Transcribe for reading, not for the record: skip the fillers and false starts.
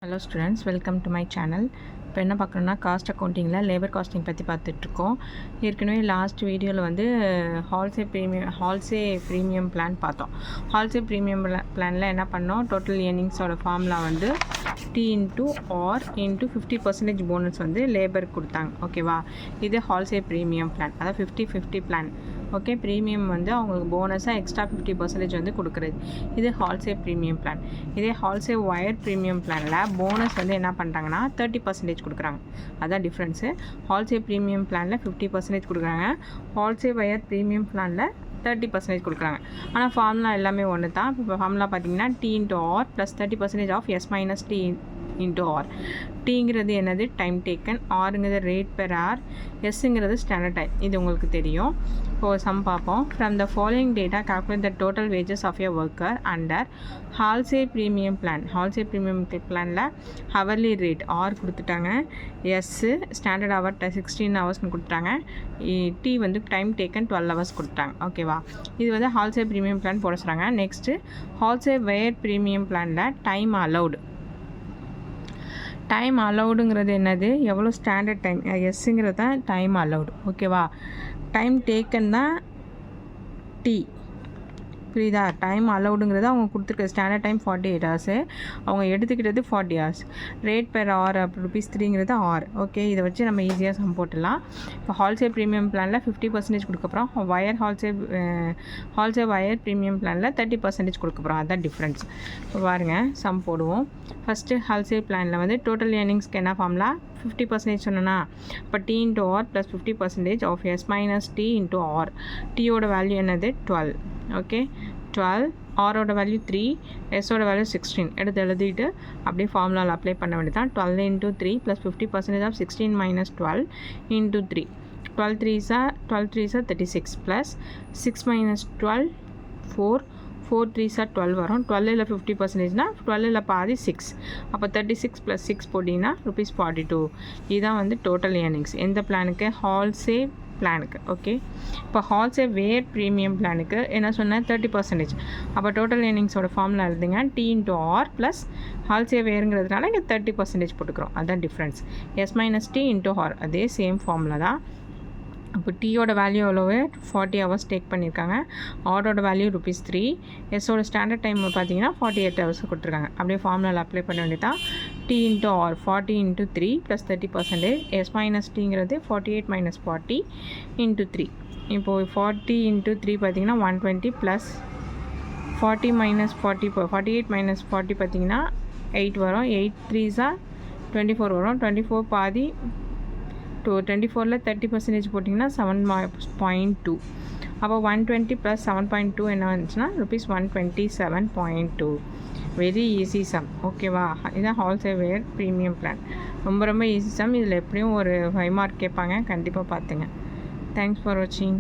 Hello students, welcome to my channel. இப்போ என்ன பார்க்குறோன்னா, cost அக்கௌண்டிங்கில் labour costing பற்றி பார்த்துட்ருக்கோம். ஏற்கனவே லாஸ்ட் வீடியோவில் வந்து ஹால்சே ப்ரீமியம் பிளான் பார்த்தோம். ஹால்சே ப்ரீமியம் பிளானில் என்ன பண்ணோம், டோட்டல் ஏர்னிங்ஸோட ஃபார்முலா வந்து T into R into 50% bonus வந்து லேபருக்கு கொடுத்தாங்க. ஓகேவா, இது ஹால்சே ப்ரீமியம் பிளான், அதாவது 50-50 பிளான். ஓகே, ப்ரீமியம் வந்து அவங்களுக்கு போனஸாக எக்ஸ்ட்ரா 50% வந்து கொடுக்குறது. இது ஹால்சே ப்ரீமியம் பிளான். இதே ஹால்சே ஒயர் ப்ரீமியம் பிளானில் போனஸ் வந்து என்ன பண்ணுறாங்கன்னா 30% கொடுக்குறாங்க. அதான் டிஃப்ரென்ஸு. ஹால்சே ப்ரீமியம் பிளானில் 50% கொடுக்குறாங்க, ஹால்சே ஒயர் ப்ரீமியம் பிளானில் 30% கொடுக்குறாங்க. ஆனால் ஃபார்முலா எல்லாமே ஒன்று தான். இப்போ ஃபார்முலா பார்த்தீங்கன்னா T into R plus 30% of S minus T into R. டீங்கிறது என்னது, டைம் டேக்கன். ஆருங்கிறது ரேட் பெர் ஆர். எஸ்ஸுங்கிறது ஸ்டாண்டர்ட் டைம். இது உங்களுக்கு தெரியும். இப்போது சம் பார்ப்போம். From the following data calculate the total wages of a worker under Halsey premium plan. Halsey premium பிளானில் ஹவர்லி ரேட் ஆர் கொடுத்துட்டாங்க, எஸ்ஸு ஸ்டாண்டர்ட் ஹவர் 16 ஹவர்ஸ்னு கொடுத்துட்டாங்க, டி வந்து டைம் டேக்கன் 12 ஹவர்ஸ் கொடுத்துட்டாங்க. ஓகேவா, இது வந்து ஹால்சே ப்ரீமியம் பிளான் போட சொல்கிறாங்க. நெக்ஸ்ட்டு ஹால்சே வேர் ப்ரீமியம் பிளானில் டைம் அலௌடு. டைம் அலௌடுங்கிறது என்னது, எவ்வளோ ஸ்டாண்டர்ட் டைம், எஸ்ஸுங்கிறது தான் டைம் அலௌடு. ஓகேவா, டைம் டேக்கன் தான் டி. புரியுதா, டைம் அலௌடுங்கிறது அவங்க கொடுத்துருக்க ஸ்டாண்டர்ட் டைம் 48 ஹவர்ஸு, அவங்க எடுத்துக்கிட்டது 40 ஹவர்ஸ். ரேட் பெர் ஆர் ₹3ங்கிறது ஆர். ஓகே, இதை வச்சு நம்ம ஈஸியாக சம் போட்டுடலாம். இப்போ ஹால்சே ப்ரீமியம் பிளானில் 50% கொடுக்கப்புறம் ஹால்சே ஒயர் ப்ரீமியம் பிளானில் 30% கொடுக்கப்புறம். அதுதான் டிஃப்ரென்ஸ். இப்போ பாருங்கள், சம் போடுவோம். ஃபஸ்ட்டு ஹால்சே பிளானில் வந்து டோட்டல் ஏர்னிங்ஸ்க்கு என்ன ஃபார்முலா, 50% சொன்னோன்னா, இப்போ T into R plus 50% of S minus T into R. டீயோட வேல்யூ என்னது, 12. ஓகே, 12, ஆரோட வேல்யூ 3, எஸ்ஸோட வேல்யூ 16 எடுத்து எழுதிட்டு அப்படியே ஃபார்முலாவில் அப்ளை பண்ண வேண்டியதான். 12 into 3 plus 50% of 16 minus 12 into 3. 12 3s are 36 plus 6 minus 12 4 3s are 12 வரும். 12 50%னா 12 பாதி 6, அப்போ 36 ப்ளஸ் 6 போட்டிங்கன்னா ₹42. இதுதான் வந்து டோட்டல் ஏர்னிங்ஸ். எந்த பிளானுக்கு, ஹால்சே பிளானுக்கு. ஓகே, இப்போ ஹால்சே வேர் ப்ரீமியம் பிளானுக்கு என்ன சொன்னேன், 30%. அப்போ டோட்டல் ஏர்னிங்ஸோட ஃபார்முலா எழுதுங்க, T into R plus Halsey வேருங்கிறதுனால இங்கே 30% போட்டுக்கிறோம். அதுதான் difference. S minus T into R, அதே சேம் ஃபார்முலா தான். இப்போ டீயோட வேல்யூ எவ்வளவு, 40 ஹவர்ஸ் டேக் பண்ணியிருக்காங்க. ஆரோட வேல்யூ ₹3. எஸ்ஸோட ஸ்டாண்டர்ட் டைம் பார்த்தீங்கன்னா 48 ஹவர்ஸ் கொடுத்துருக்காங்க. அப்படியே ஃபார்முலாவில் அப்ளை பண்ண வேண்டியதான். T into R 40 into 3 plus 30%. S minus Tங்கிறது 48 மைனஸ் 40 இன்ட்டு 3. இப்போது 40 இன்ட்டு 3 பார்த்தீங்கன்னா 120 ப்ளஸ் 40 மைனஸ் 40, 48 மைனஸ் 40 பார்த்தீங்கன்னா 8 வரும். 8 3s are 24 வரும். 24 பாதி 24ல் 30% போட்டிங்கன்னா 7.2. அப்போ 120 ப்ளஸ் 7.2 என்ன வந்துச்சுன்னா ₹127.2. Very easy sum. ஓகேவா, இதுதான் ஹால்சே வேர் ப்ரீமியம் பிளான். ரொம்ப ஈஸி சம். இதில் எப்படியும் ஒரு 5 மார்க் கேட்பாங்க, கண்டிப்பாக பார்த்துங்க. தேங்க்ஸ் ஃபார் வாட்சிங்.